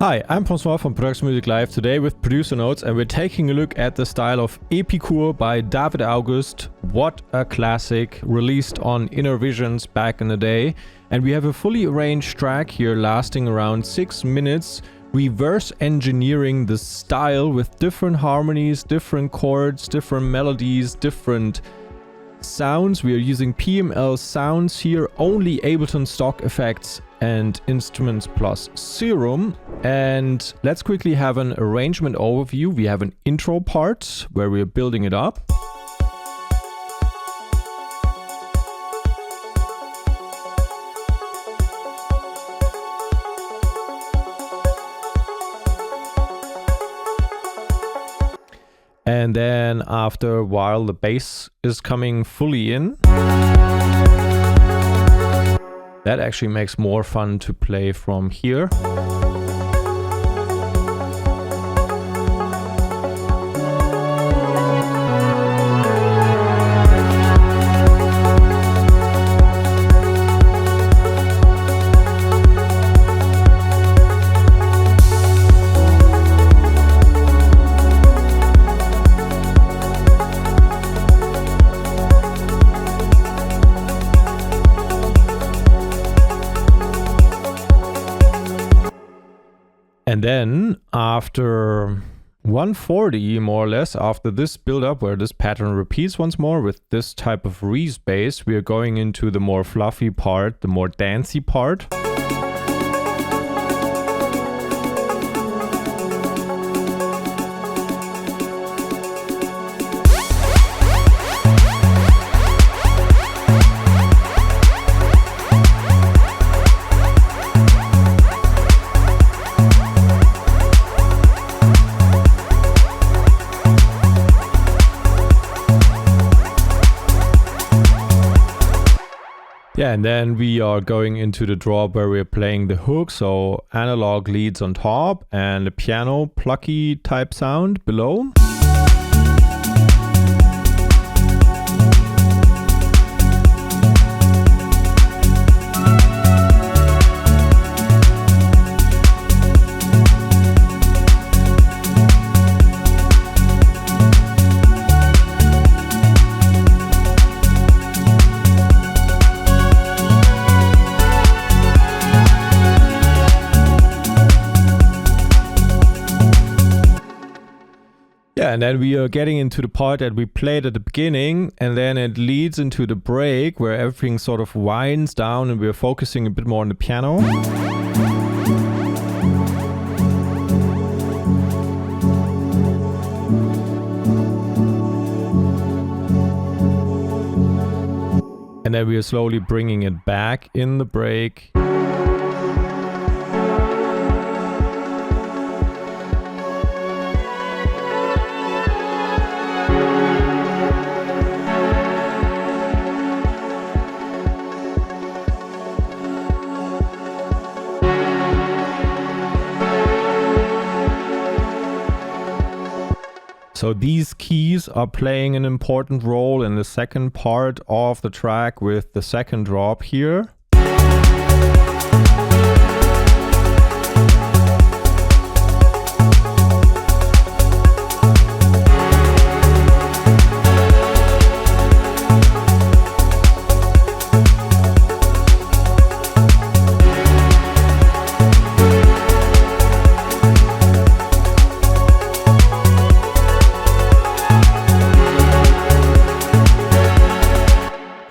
Hi, I'm Francois from Production Music Live, today with Producer Notes, and we're taking a look at the style of Epikur by David August. What a classic, released on Inner Visions back in the day. And we have a fully arranged track here lasting around 6 minutes, reverse engineering the style with different harmonies, different chords, different melodies, different sounds. We are using PML sounds here, only Ableton stock effects and instruments plus Serum. And let's quickly have an arrangement overview. We have an intro part where we're building it up. And then after a while, the bass is coming fully in. That actually makes more fun to play from here. And then after 140, more or less, after this build up where this pattern repeats once more with this type of Reese bass, we are going into the more fluffy part, the more dancey part. Yeah, and then we are going into the drop where we're playing the hook, so analog leads on top and a piano plucky type sound below. Yeah, and then we are getting into the part that we played at the beginning, and then it leads into the break where everything sort of winds down and we're focusing a bit more on the piano. And then we are slowly bringing it back in the break. So these keys are playing an important role in the second part of the track with the second drop here.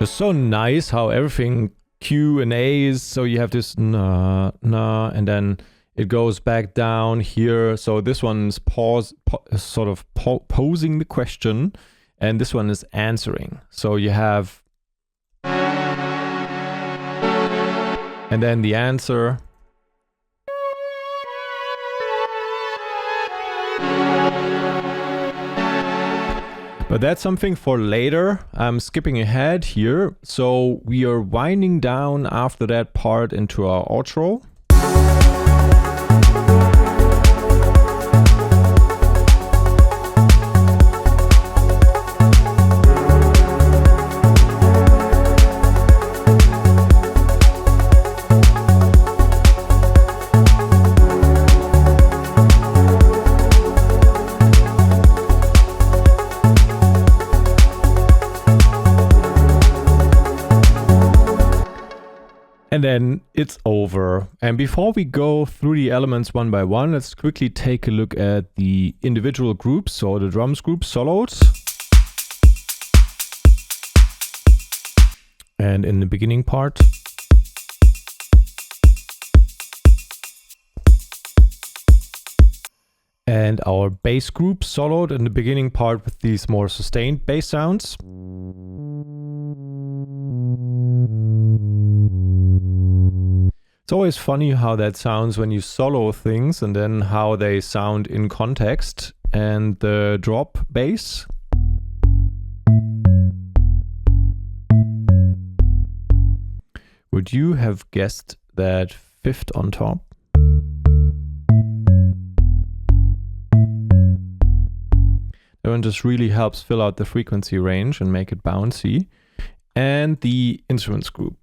So nice how everything Q and A is, so you have this na na, and then it goes back down here. So this one's posing the question, and this one is answering. So you have, and then the answer. But that's something for later. I'm skipping ahead here. So we are winding down after that part into our outro. And then it's over. And before we go through the elements one by one, let's quickly take a look at the individual groups. So the drums group solos. And in the beginning part. And our bass group soloed in the beginning part with these more sustained bass sounds. It's always funny how that sounds when you solo things and then how they sound in context. And the drop bass. Would you have guessed that fifth on top? That one just really helps fill out the frequency range and make it bouncy. And the instruments group.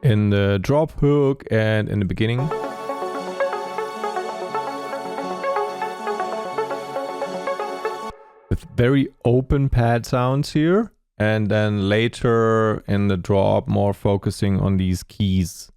In the drop hook and in the beginning. With very open pad sounds here. And then later in the drop, more focusing on these keys.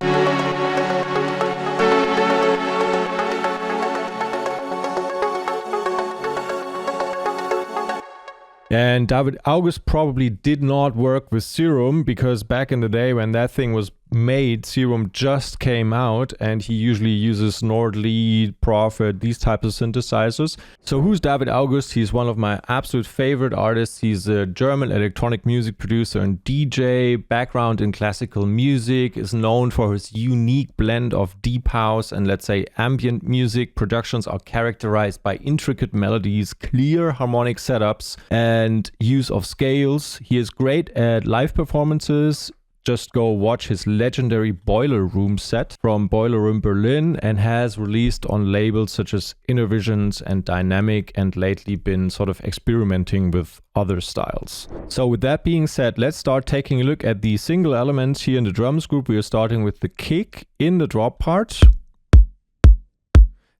And David August probably did not work with Serum because back in the day when that thing was made, Serum just came out and he usually uses Nord Lead, Prophet, these types of synthesizers. So who's David August? He's one of my absolute favorite artists. He's a German electronic music producer and DJ, background in classical music, is known for his unique blend of deep house and let's say ambient music. Productions are characterized by intricate melodies, clear harmonic setups, and use of scales. He is great at live performances. Just go watch his legendary Boiler Room set from Boiler Room Berlin and has released on labels such as Inner Visions and Dynamic and lately been sort of experimenting with other styles. So with that being said, let's start taking a look at the single elements here in the drums group. We are starting with the kick in the drop part.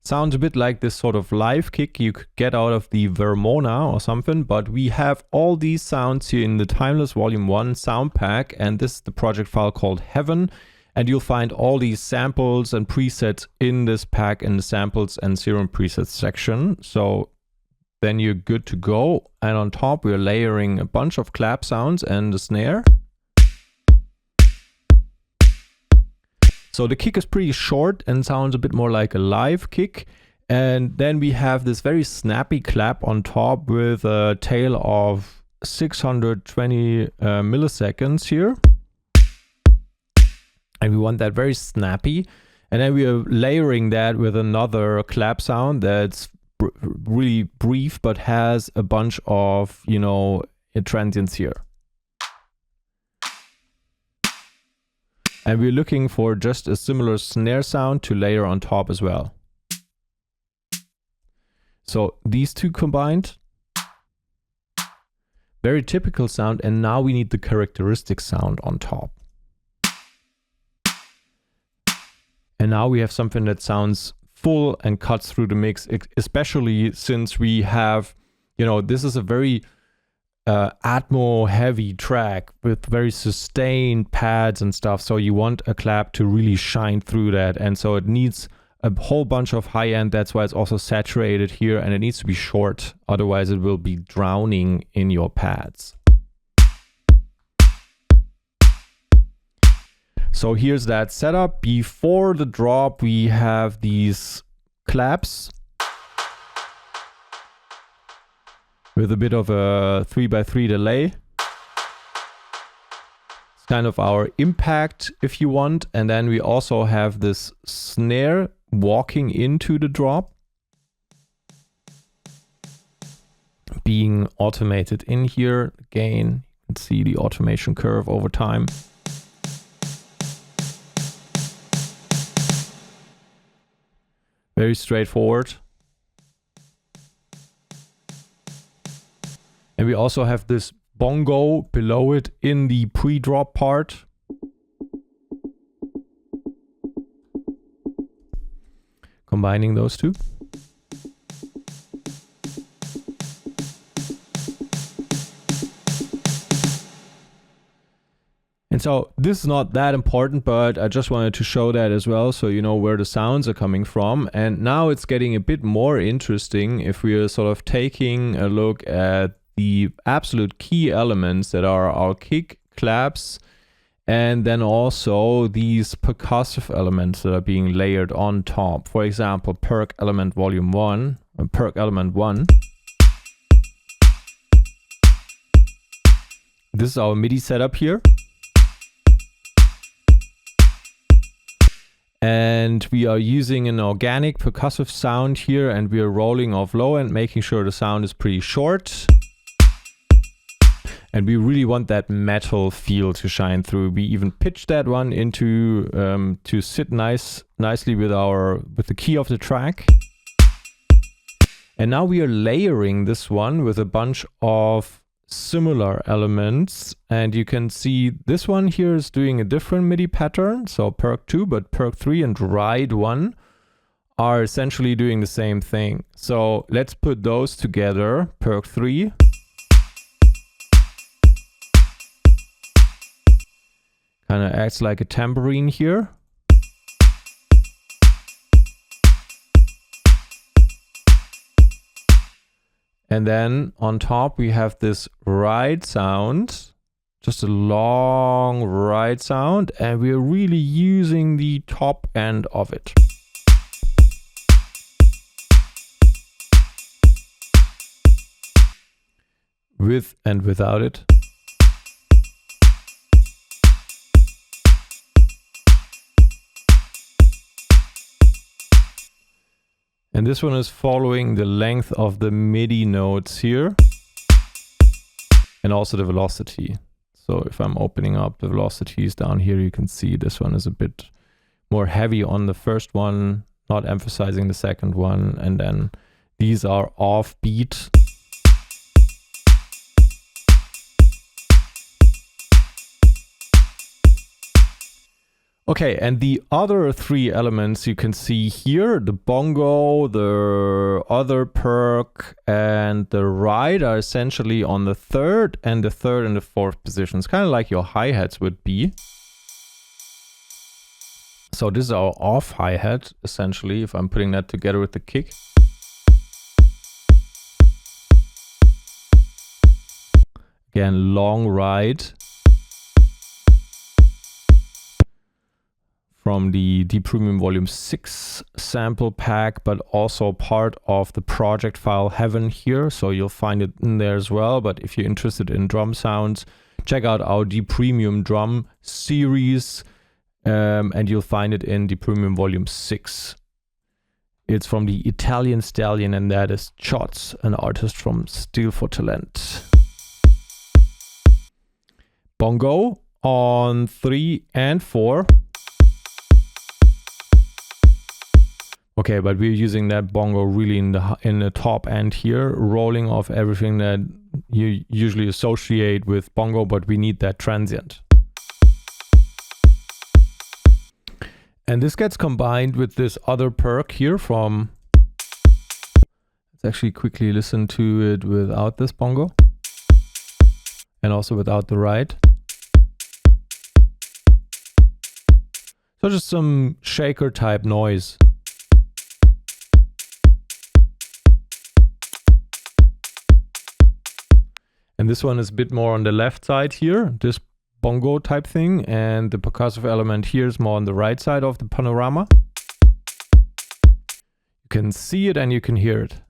Sounds a bit like this sort of live kick you could get out of the Vermona or something, but we have all these sounds here in the Timeless Volume 1 sound pack, and this is the project file called Heaven, and you'll find all these samples and presets in this pack in the samples and Serum presets section. So then you're good to go, and on top we're layering a bunch of clap sounds and the snare. So the kick is pretty short and sounds a bit more like a live kick. And then we have this very snappy clap on top with a tail of 620 milliseconds here. And we want that very snappy. And then we are layering that with another clap sound that's really brief, but has a bunch of, you know, transients here. And we're looking for just a similar snare sound to layer on top as well. So these two combined, very typical sound, and now we need the characteristic sound on top. And now we have something that sounds full and cuts through the mix, especially since we have, you know, this is a very atmo heavy track with very sustained pads and stuff, so you want a clap to really shine through that, and so it needs a whole bunch of high end. That's why it's also saturated here, and it needs to be short, otherwise it will be drowning in your pads. So here's that setup. Before the drop we have these claps with a bit of a 3x3 delay. It's kind of our impact if you want. And then we also have this snare walking into the drop, being automated in here. Again, you can see the automation curve over time. Very straightforward. And we also have this bongo below it in the pre-drop part. combining those two. And so this is not that important, but I just wanted to show that as well, so you know where the sounds are coming from. And now it's getting a bit more interesting if we are sort of taking a look at the absolute key elements that are our kick, claps, and then also these percussive elements that are being layered on top. For example, perk element volume 1, perk element 1. This is our MIDI setup here. And we are using an organic percussive sound here, and we are rolling off low and making sure the sound is pretty short. And we really want that metal feel to shine through. We even pitched that one into to sit nicely with the key of the track. And now we are layering this one with a bunch of similar elements, and you can see this one here is doing a different MIDI pattern, so perk 2, but perk 3 and ride 1 are essentially doing the same thing. So let's put those together. Perk 3 kind of acts like a tambourine here. And then on top we have this ride sound, just a long ride sound, and we're really using the top end of it. With and without it. And this one is following the length of the MIDI notes here and also the velocity. So if I'm opening up the velocities down here, you can see this one is a bit more heavy on the first one, not emphasizing the second one. And then these are off beat. Okay, and the other three elements you can see here, the bongo, the other perk, and the ride are essentially on the third and the fourth positions, kind of like your hi-hats would be. So this is our off hi-hat, essentially, if I'm putting that together with the kick. Again, long ride. From the D Premium Volume 6 sample pack, but also part of the project file Heaven here. So you'll find it in there as well. But if you're interested in drum sounds, check out our D Premium drum series, and you'll find it in D Premium Volume 6. It's from the Italian Stallion, and that is Chots, an artist from Steel for Talent. Bongo on 3 and 4. Okay, but we're using that bongo really in the top end here, rolling off everything that you usually associate with bongo, but we need that transient. And this gets combined with this other perk here from... Let's actually quickly listen to it without this bongo. And also without the ride. So just some shaker type noise. And this one is a bit more on the left side here, this bongo type thing, and the percussive element here is more on the right side of the panorama. You can see it and you can hear it.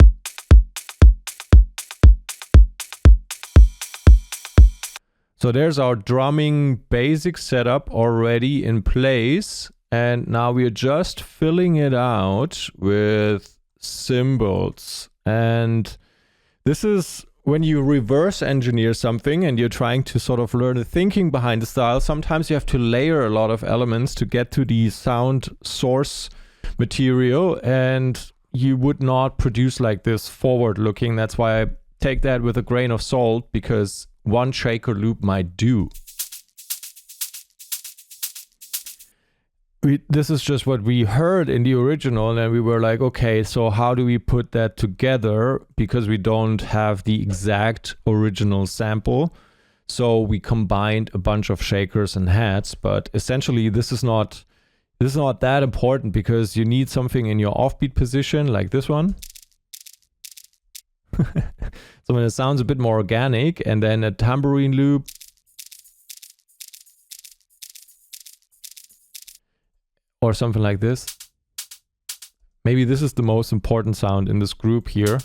So there's our drumming basic setup already in place, and now we're just filling it out with cymbals. And this is when you reverse engineer something and you're trying to sort of learn the thinking behind the style. Sometimes you have to layer a lot of elements to get to the sound source material, and you would not produce like this forward looking. That's why I take that with a grain of salt, because one shaker loop might do. this is just what we heard in the original, and then we were like, okay, so how do we put that together, because we don't have the exact original sample. So we combined a bunch of shakers and hats, but essentially this is not that important, because you need something in your offbeat position like this one. So when it sounds a bit more organic, and then a tambourine loop. Or something like this. Maybe this is the most important sound in this group here.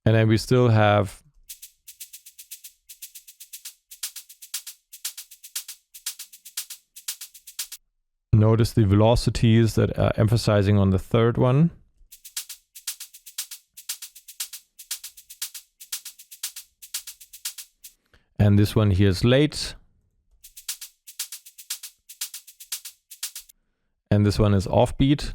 And then we still have notice the velocities that are emphasizing on the third one. And this one here is late. And this one is offbeat.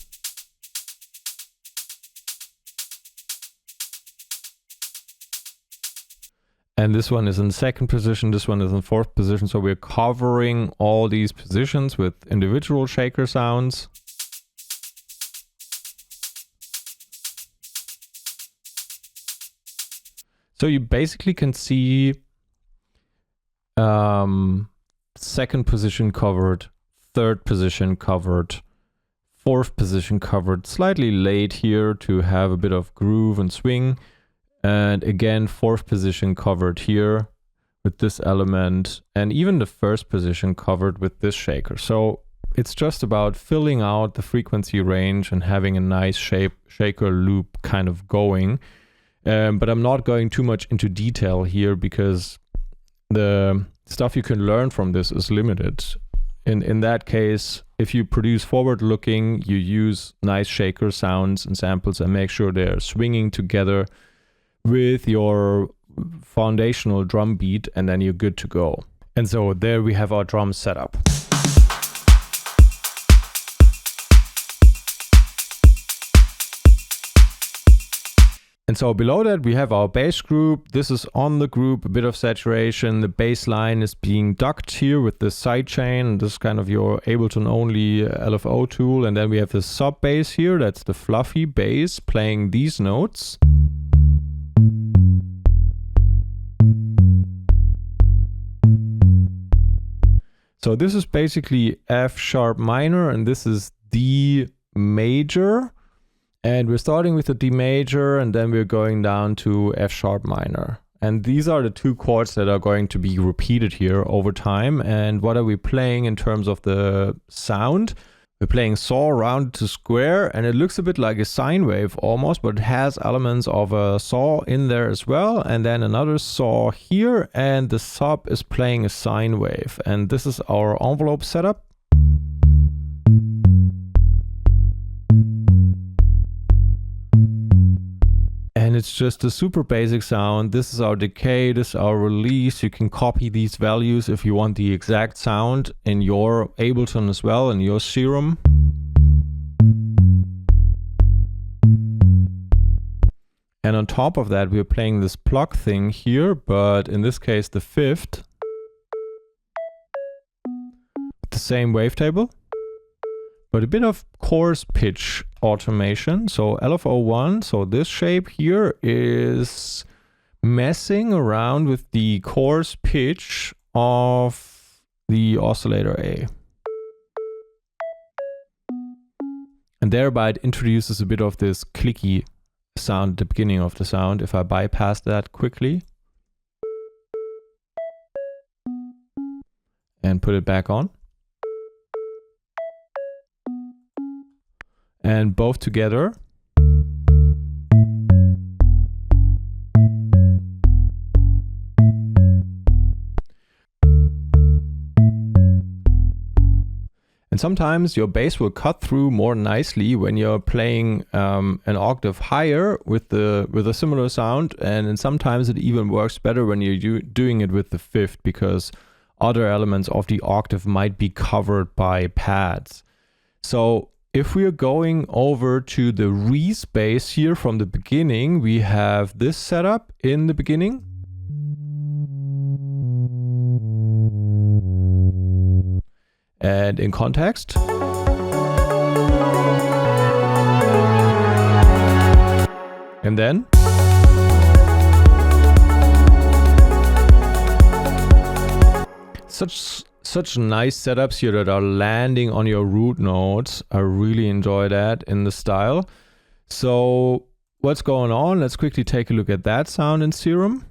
And this one is in second position, this one is in fourth position. So we're covering all these positions with individual shaker sounds. So you basically can see second position covered, third position covered, fourth position covered, slightly late here to have a bit of groove and swing. And again, fourth position covered here with this element, and even the first position covered with this shaker. So it's just about filling out the frequency range and having a nice shaker loop kind of going. But I'm not going too much into detail here, because the stuff you can learn from this is limited. In that case, if you produce forward looking, you use nice shaker sounds and samples and make sure they're swinging together with your foundational drum beat, and then you're good to go. And so there we have our drums set up. And so below that we have our bass group. This is on the group, a bit of saturation. The bass line is being ducked here with the sidechain. This is kind of your Ableton only LFO tool. And then we have the sub bass here. That's the fluffy bass playing these notes. So this is basically F sharp minor, and this is D major. And we're starting with the D major, and then we're going down to F sharp minor. And these are the two chords that are going to be repeated here over time. And what are we playing in terms of the sound? We're playing saw rounded to square, and it looks a bit like a sine wave almost, but it has elements of a saw in there as well. And then another saw here, and the sub is playing a sine wave. And this is our envelope setup. And it's just a super basic sound. This is our decay, this is our release. You can copy these values if you want the exact sound in your Ableton as well, in your Serum. And on top of that, we're playing this Pluck thing here, but in this case, the fifth. The same wavetable, but a bit of coarse pitch automation. So LFO1, so this shape here is messing around with the coarse pitch of the oscillator A. And thereby it introduces a bit of this clicky sound at the beginning of the sound. If I bypass that quickly and put it back on. And both together. And sometimes your bass will cut through more nicely when you're playing an octave higher with a similar sound, and sometimes it even works better when you're doing it with the fifth, because other elements of the octave might be covered by pads. So if we are going over to the Reese bass here from the beginning, we have this setup in the beginning. And in context. And then. Such nice setups here that are landing on your root notes. I really enjoy that in the style. So what's going on? Let's quickly take a look at that sound in Serum.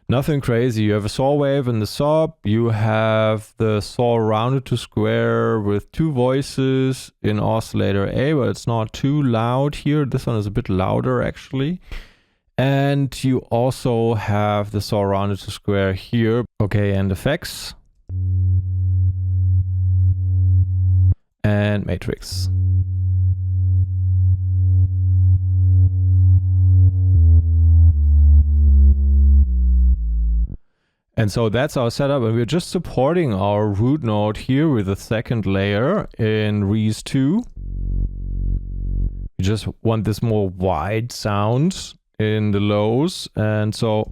Nothing crazy. You have a saw wave in the sub. You have the saw rounded to square with two voices in oscillator A, but it's not too loud here. This one is a bit louder actually. And you also have the saw rounded to square here. Okay, and effects. And matrix. And so that's our setup, and we're just supporting our root node here with a second layer in Reese 2. We just want this more wide sound in the lows, and so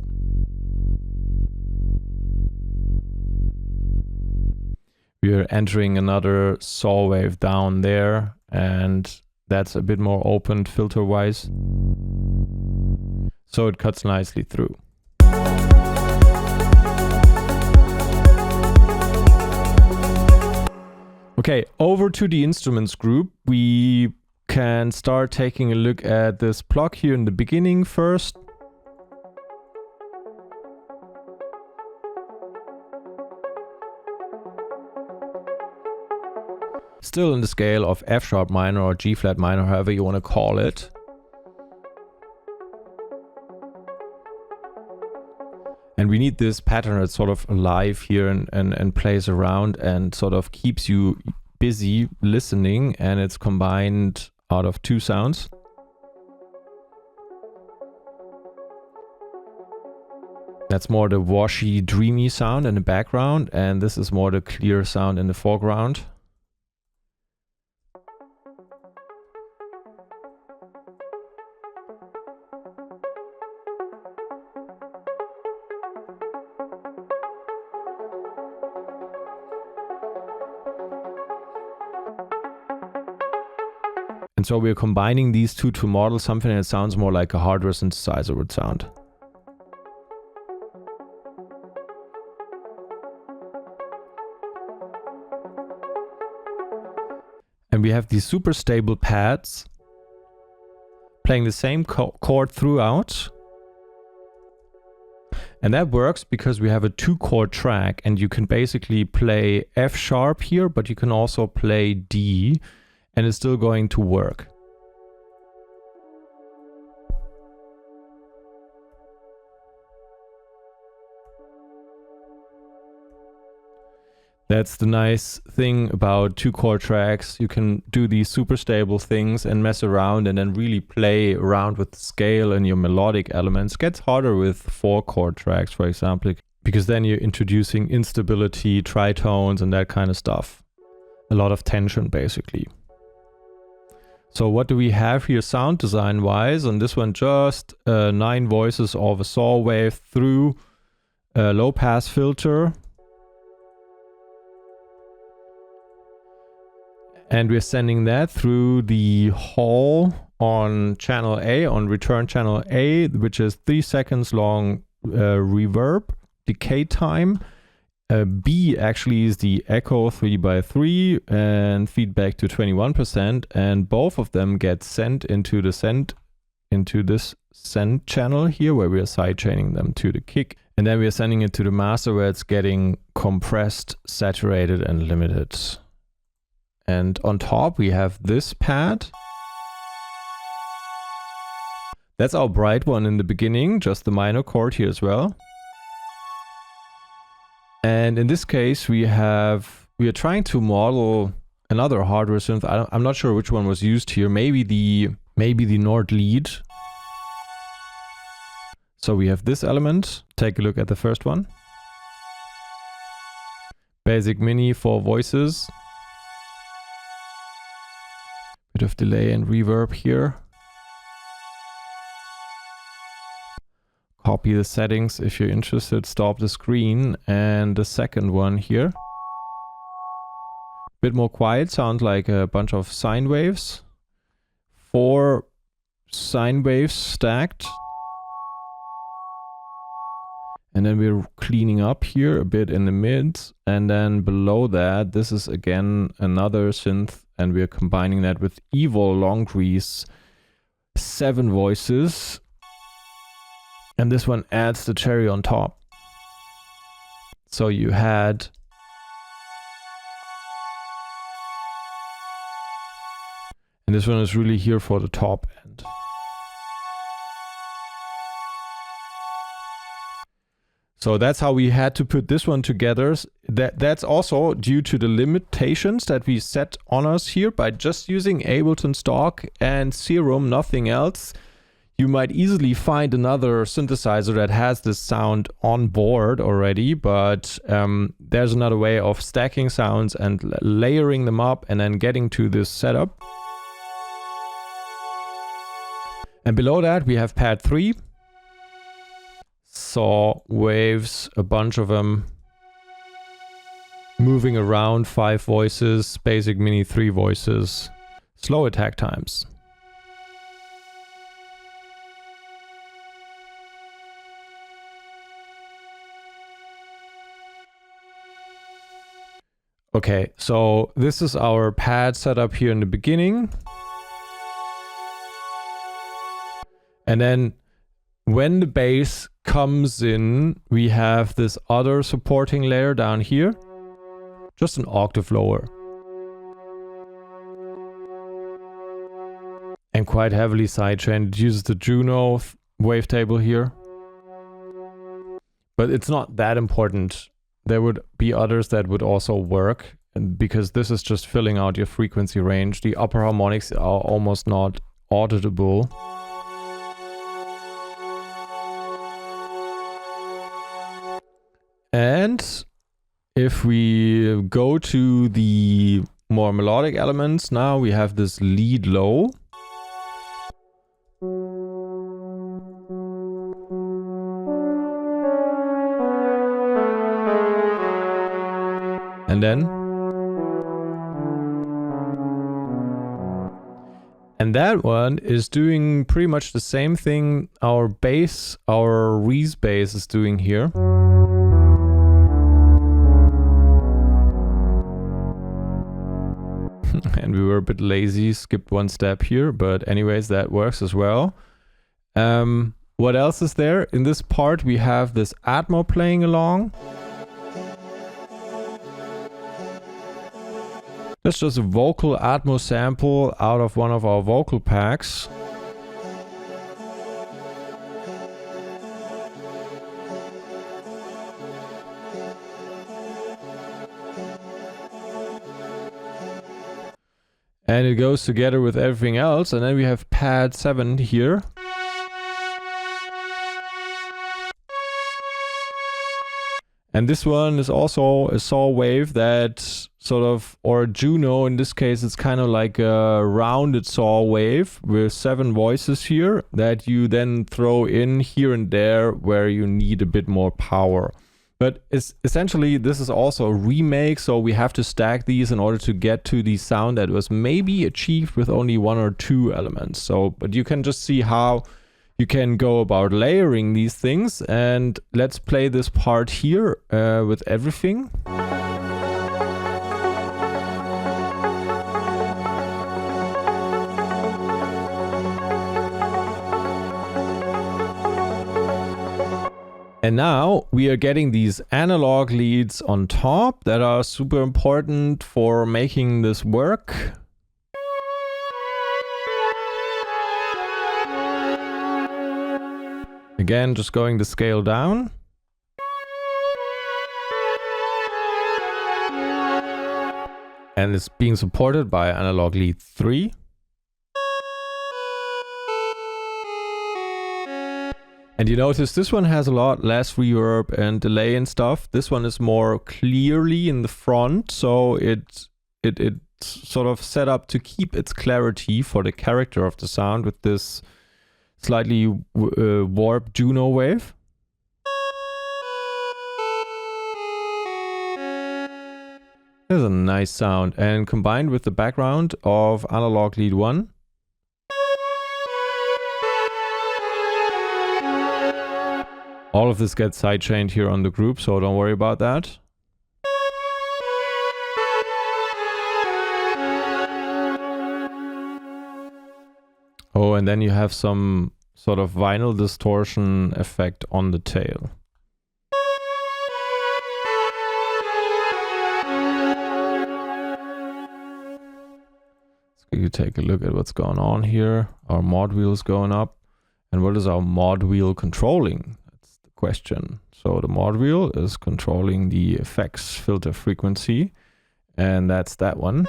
we're entering another saw wave down there, and that's a bit more open filter-wise, so it cuts nicely through. Okay, over to the instruments group. We can start taking a look at this Pluck here in the beginning first. Still in the scale of F sharp minor or G flat minor, however you want to call it. And we need this pattern that's sort of alive here and plays around and sort of keeps you busy listening, and it's combined out of two sounds. That's more the washy, dreamy sound in the background, and this is more the clear sound in the foreground. And so we're combining these two to model something that sounds more like a hardware synthesizer would sound. And we have these super stable pads playing the same chord throughout. And that works because we have a 2-chord track, and you can basically play F sharp here, but you can also play D. And it's still going to work. That's the nice thing about 2-chord tracks. You can do these super stable things and mess around and then really play around with the scale and your melodic elements. It gets harder with 4-chord tracks, for example, because then you're introducing instability, tritones, and that kind of stuff. A lot of tension, basically. So what do we have here sound design wise? On this one, just 9 voices of a saw wave through a low pass filter. And we're sending that through the hall on channel A, on return channel A, which is 3 seconds long reverb, decay time. B actually is the echo 3x3 and feedback to 21%, and both of them get sent into this send channel here where we are sidechaining them to the kick, and then we are sending it to the master where it's getting compressed, saturated, and limited. And on top we have this pad. That's our bright one in the beginning, just the minor chord here as well. And in this case, we are trying to model another hardware synth. I'm not sure which one was used here. Maybe the Nord lead. So we have this element. Take a look at the first one. Basic mini 4 voices. Bit of delay and reverb here. copy the settings if you're interested, stop the screen, and the second one here. Bit more quiet, sounds like a bunch of sine waves. 4 sine waves stacked. And then we're cleaning up here a bit in the mids. And then below that, this is again another synth, and we're combining that with Evil Long Grease, 7 voices. And this one adds the cherry on top. So you had and this one is really here for the top end. So that's how we had to put this one together. That's also due to the limitations that we set on us here by just using Ableton stock and Serum, nothing else. You might easily find another synthesizer that has this sound on board already, but there's another way of stacking sounds and layering them up and then getting to this setup. And below that we have pad 3. Saw waves, a bunch of them. Moving around, 5 voices, basic mini 3 voices. Slow attack times. Okay, so this is our pad setup here in the beginning. And then when the bass comes in, we have this other supporting layer down here, just an octave lower. And quite heavily sidechained. It uses the Juno wavetable here. But it's not that important. There would be others that would also work, and because this is just filling out your frequency range. The upper harmonics are almost not auditable. And if we go to the more melodic elements, now we have this lead low. And that one is doing pretty much the same thing our bass, our Reese bass is doing here. And we were a bit lazy, skipped one step here, but anyways, that works as well. What else is there? In this part, we have this atmo playing along. That's just a vocal atmo sample out of one of our vocal packs. And it goes together with everything else. And then we have pad 7 here. And this one is also a saw wave that sort of, or Juno in this case, it's kind of like a rounded saw wave with 7 voices here that you then throw in here and there where you need a bit more power. But it's essentially, this is also a remake, so we have to stack these in order to get to the sound that was maybe achieved with only 1 or 2 elements. So, but you can just see how you can go about layering these things. And let's play this part here with everything. And now we are getting these analog leads on top that are super important for making this work. Again, just going the scale down. And it's being supported by analog lead 3. And you notice this one has a lot less reverb and delay and stuff. This one is more clearly in the front, so it's sort of set up to keep its clarity for the character of the sound with this slightly warped Juno wave. There's a nice sound, and combined with the background of analog lead 1, all of this gets sidechained here on the group, so don't worry about that. Oh, and then you have some sort of vinyl distortion effect on the tail. You take a look at what's going on here. Our mod wheel is going up. And what is our mod wheel controlling? That's the question. So the mod wheel is controlling the effects filter frequency. And that's that one.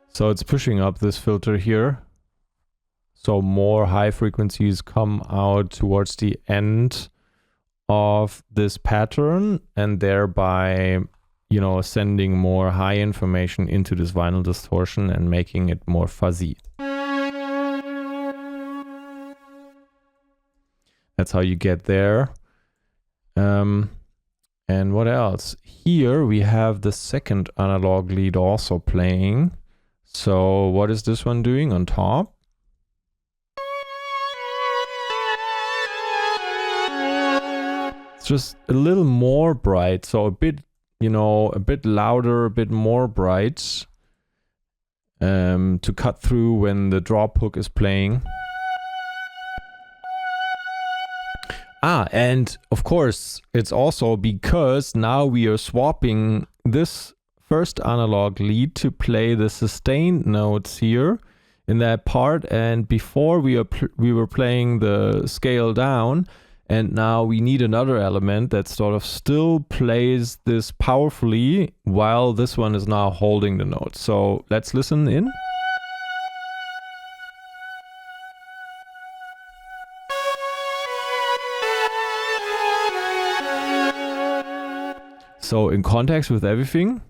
So it's pushing up this filter here. So more high frequencies come out towards the end of this pattern, and thereby, you know, sending more high information into this vinyl distortion and making it more fuzzy. That's how you get there. And what else? Here we have the second analog lead also playing. So what is this one doing on top? It's just a little more bright, so a bit, you know, a bit louder, a bit more bright, to cut through when the drop hook is playing. Ah, and of course, it's also because now we are swapping this first analog lead to play the sustained notes here in that part, and before we were playing the scale down. And now we need another element that sort of still plays this powerfully while this one is now holding the note. So let's listen in. So in context with everything.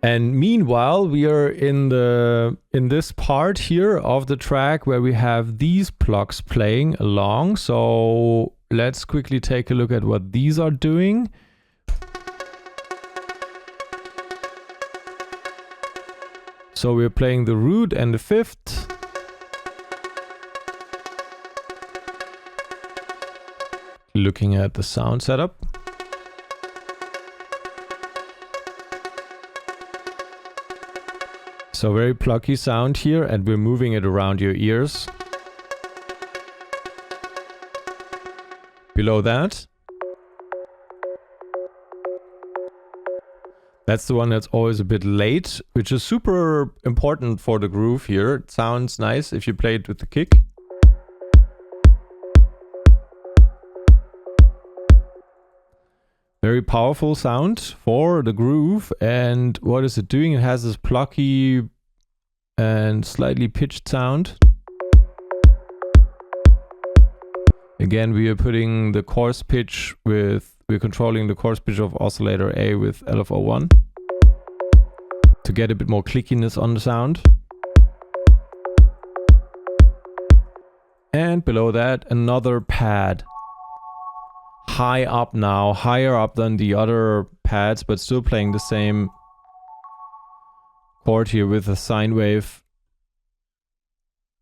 And meanwhile, we are in this part here of the track where we have these plucks playing along. So let's quickly take a look at what these are doing. So we're playing the root and the fifth. Looking at the sound setup. So very plucky sound here, and we're moving it around your ears. Below that, that's the one that's always a bit late, which is super important for the groove here. It sounds nice if you play it with the kick. Very powerful sound for the groove. And what is it doing? It has this plucky and slightly pitched sound. Again, we are putting the coarse pitch with, we're controlling the coarse pitch of oscillator A with LFO1 to get a bit more clickiness on the sound. And below that, another pad. High up now, higher up than the other pads, but still playing the same chord here with a sine wave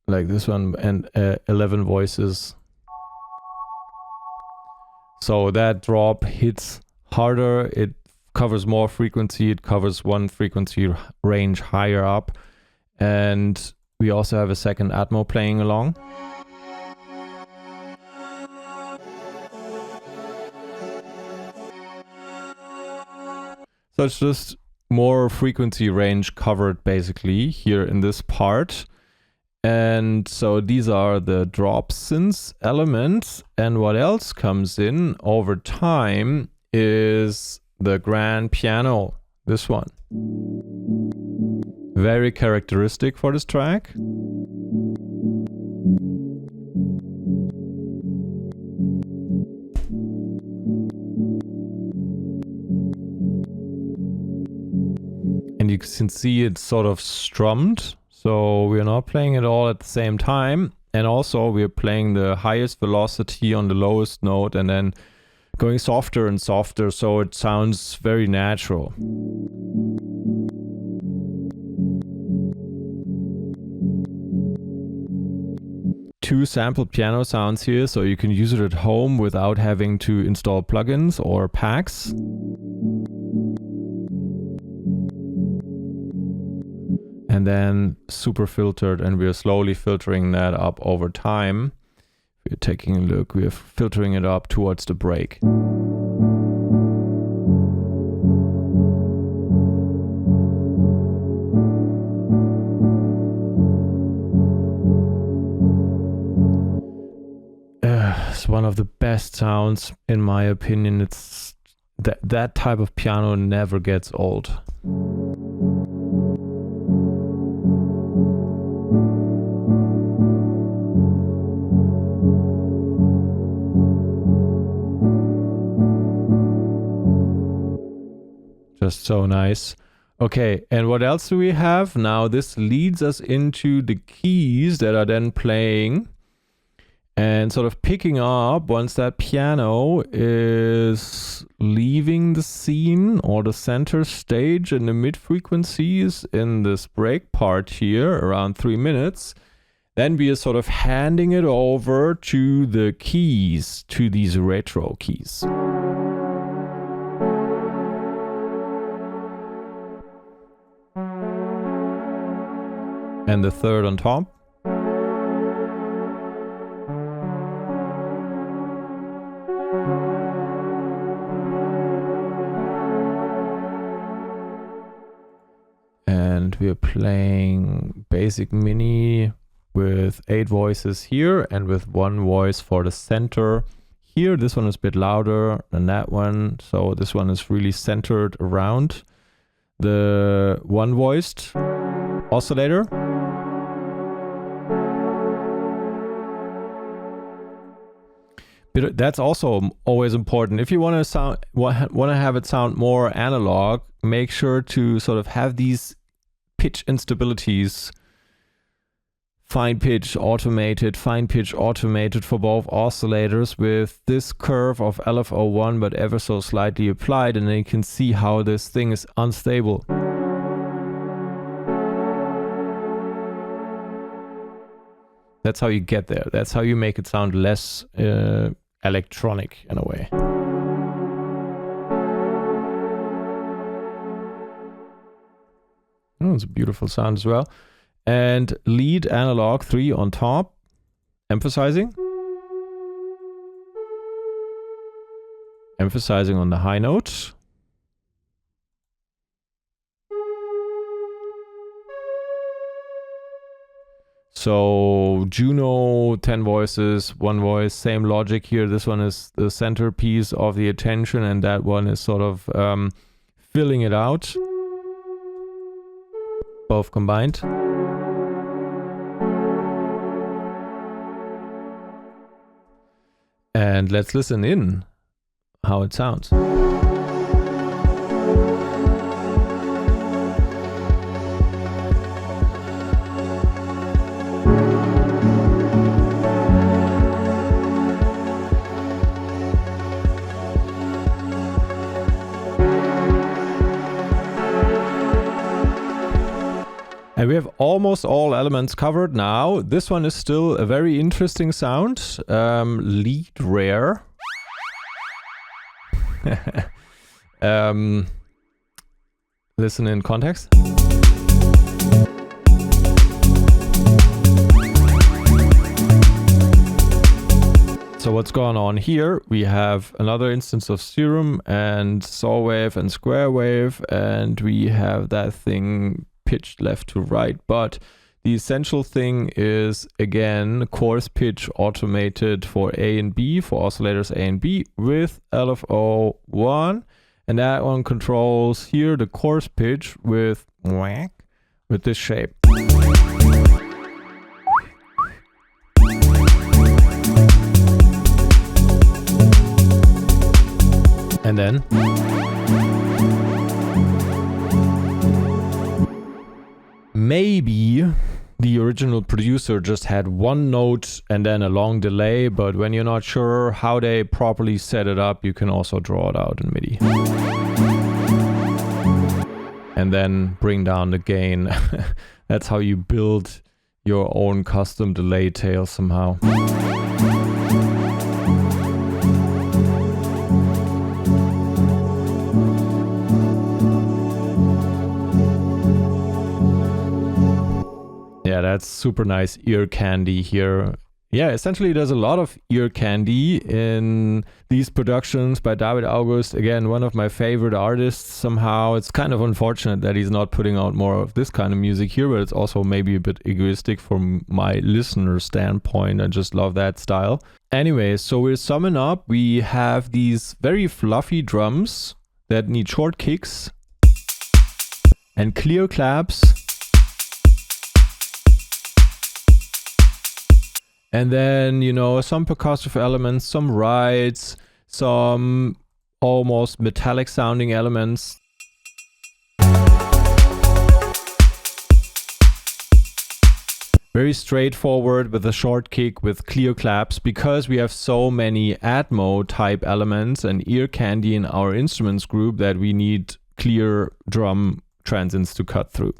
like this one, and 11 voices. So that drop hits harder, it covers more frequency, it covers one frequency range higher up, and we also have a second atmo playing along. So it's just more frequency range covered basically here in this part. And so these are the drop synth elements. And what else comes in over time is the grand piano This one. Very characteristic for this track. And you can see it's sort of strummed, so we're not playing it all at the same time. And also we're playing the highest velocity on the lowest note and then going softer and softer, so it sounds very natural. Two sampled piano sounds here, so you can use it at home without having to install plugins or packs. And then super filtered, and we're slowly filtering that up over time. We're taking a look, we're filtering it up towards the break. It's one of the best sounds in my opinion. It's that type of piano never gets old. Just so nice. Okay, and what else do we have? Now this leads us into the keys that are then playing and sort of picking up once that piano is leaving the scene or the center stage in the mid frequencies in this break part here around 3 minutes. Then we are sort of handing it over to the keys, to these retro keys. And the third on top. And we're playing basic mini with 8 voices here and with 1 voice for the center here. This one is a bit louder than that one, so this one is really centered around the one voiced oscillator. But that's also always important. If you want to have it sound more analog, make sure to sort of have these pitch instabilities, fine pitch automated for both oscillators with this curve of LFO1 but ever so slightly applied, and then you can see how this thing is unstable. That's how you get there. That's how you make it sound less electronic in a way. Oh, it's a beautiful sound as well. And lead analog 3 on top, emphasizing on the high note. So Juno, 10 voices, 1 voice, same logic here. This one is the centerpiece of the attention, and that one is sort of filling it out. Both combined. And let's listen in how it sounds. And we have almost all elements covered now. This one is still a very interesting sound. Lead rare. Listen in context. So what's going on here? We have another instance of Serum and saw wave and square wave, and we have that thing pitched left to right, but the essential thing is again coarse pitch automated for A and B, for oscillators A and B with LFO1, And that one controls here the coarse pitch with this shape. And then maybe the original producer just had one note and then a long delay, but when you're not sure how they properly set it up, you can also draw it out in MIDI. And then bring down the gain. That's how you build your own custom delay tail somehow. Yeah, that's super nice ear candy here. Yeah, essentially there's a lot of ear candy in these productions by David August. Again, one of my favorite artists somehow. It's kind of unfortunate that he's not putting out more of this kind of music here, but it's also maybe a bit egoistic from my listener standpoint. I just love that style. Anyway, so we're summing up. We have these very fluffy drums that need short kicks and clear claps. And then, you know, some percussive elements, some rides, some almost metallic sounding elements. Very straightforward with a short kick with clear claps, because we have so many atmo type elements and ear candy in our instruments group that we need clear drum transients to cut through.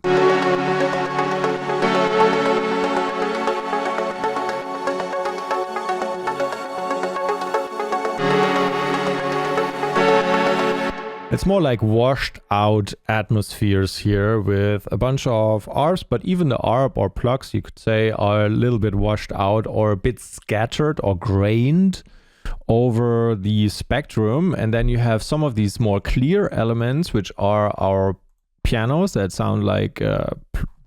It's more like washed out atmospheres here with a bunch of ARPs, but even the ARP or plucks, you could say, are a little bit washed out or a bit scattered or grained over the spectrum. And then you have some of these more clear elements, which are our pianos that sound like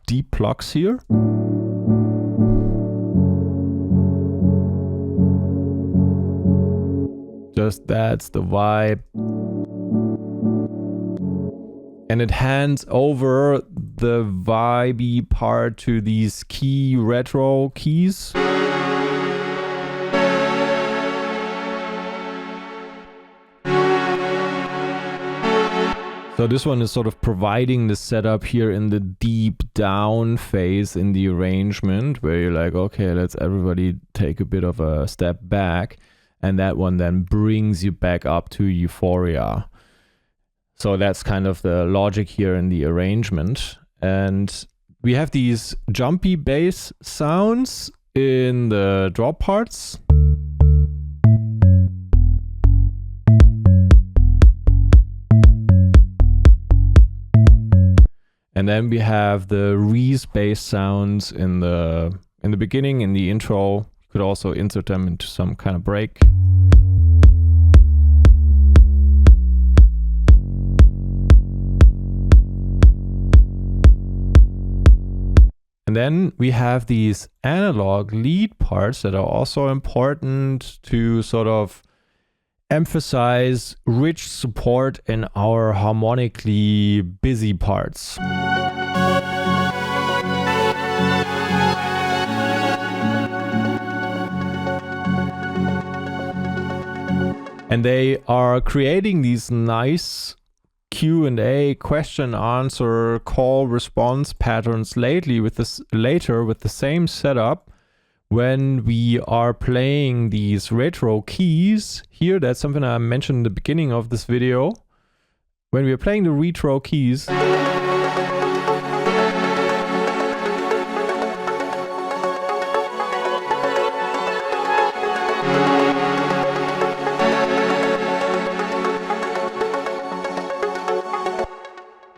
deep plucks here. Just that's the vibe. And it hands over the vibey part to these key retro keys. So this one is sort of providing the setup here in the deep down phase in the arrangement, where you're like, okay, let's everybody take a bit of a step back. And that one then brings you back up to euphoria. So that's kind of the logic here in the arrangement. And we have these jumpy bass sounds in the drop parts. And then we have the Reese bass sounds in the beginning, in the intro. You could also insert them into some kind of break. And then we have these analog lead parts that are also important to sort of emphasize rich support in our harmonically busy parts. And they are creating these nice Q&A, question answer, call response patterns later with the same setup when we are playing these retro keys. Here, that's something I mentioned in the beginning of this video. When we are playing the retro keys,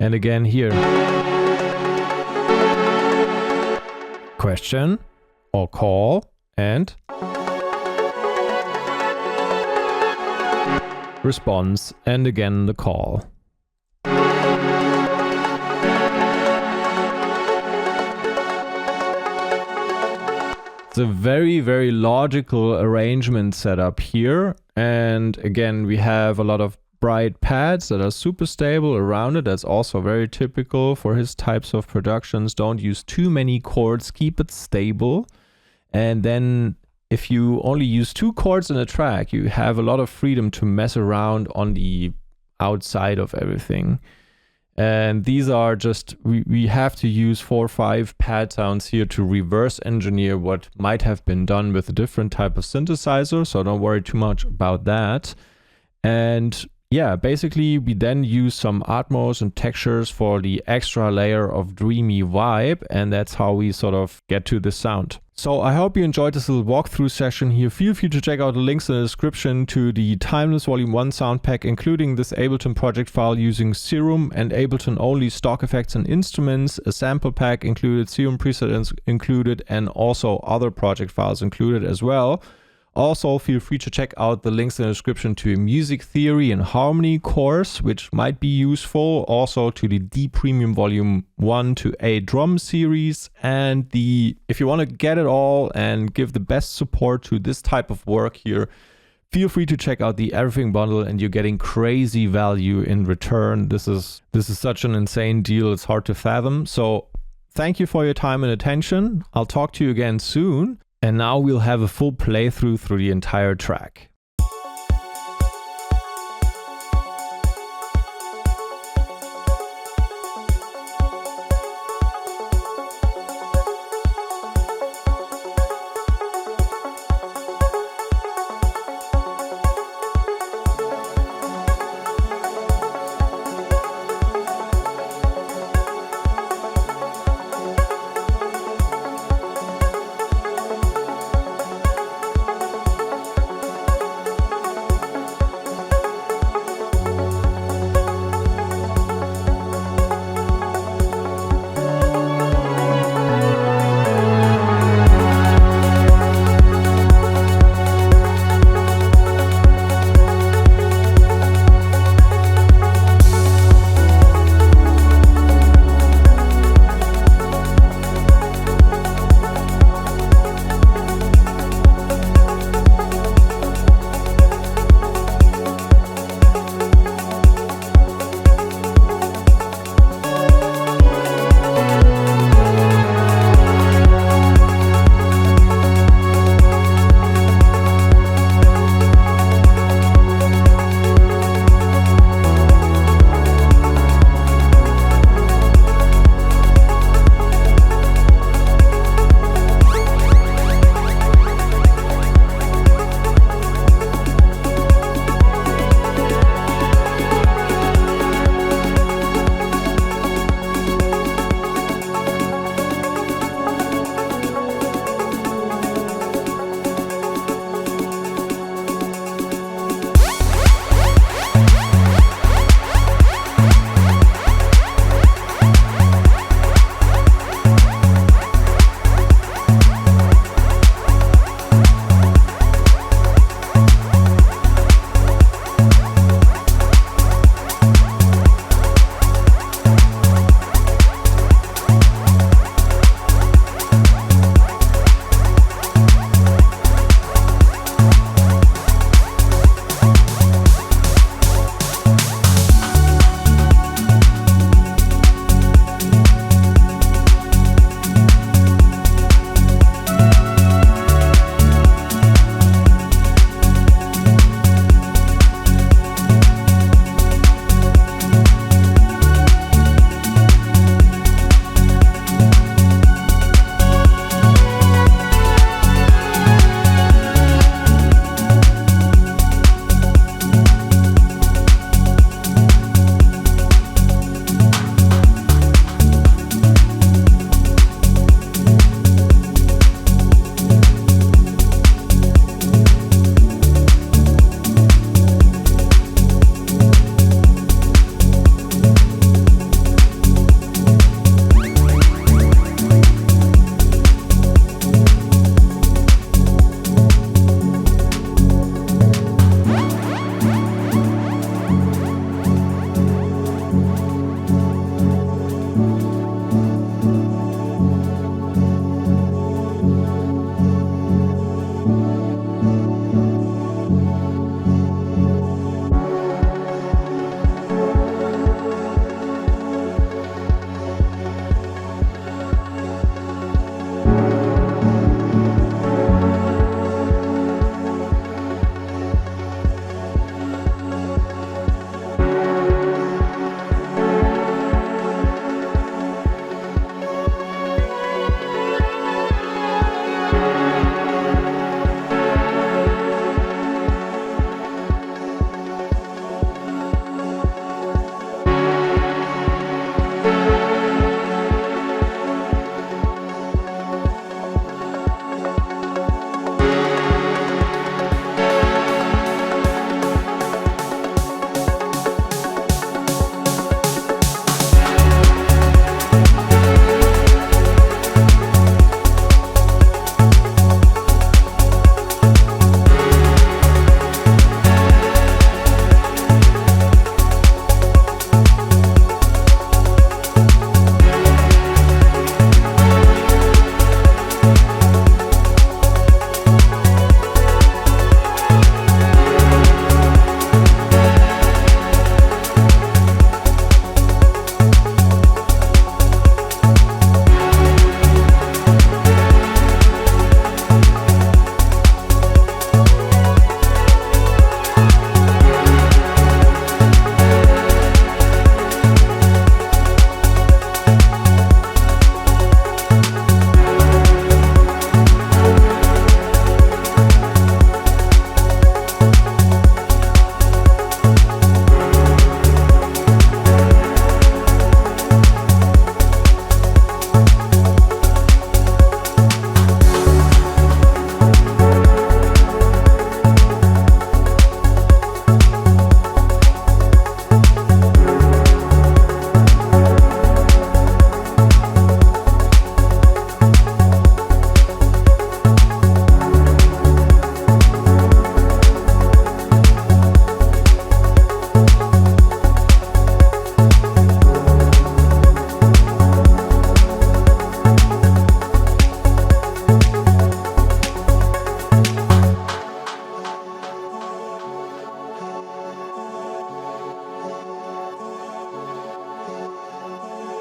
and again here, question or call and response, and again the call. It's a very, very logical arrangement setup here. And again, we have a lot of bright pads that are super stable around it. That's also very typical for his types of productions. Don't use too many chords, keep it stable. And then if you only use 2 chords in a track, you have a lot of freedom to mess around on the outside of everything. And these are just, we have to use 4 or 5 pad sounds here to reverse engineer what might have been done with a different type of synthesizer. So don't worry too much about that. And yeah, basically we then use some atmos and textures for the extra layer of dreamy vibe. And that's how we sort of get to the sound. So I hope you enjoyed this little walkthrough session here. Feel free to check out the links in the description to the Timeless Volume 1 sound pack, including this Ableton Project File using Serum and Ableton only stock effects and instruments, a sample pack included, Serum presets included, and also other project files included as well. Also, feel free to check out the links in the description to a music theory and harmony course, which might be useful. Also to the D Premium Volume 1 to A drum series. And if you want to get it all and give the best support to this type of work here, feel free to check out the Everything bundle and you're getting crazy value in return. This is such an insane deal. It's hard to fathom. So thank you for your time and attention. I'll talk to you again soon. And now we'll have a full playthrough through the entire track.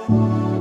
you.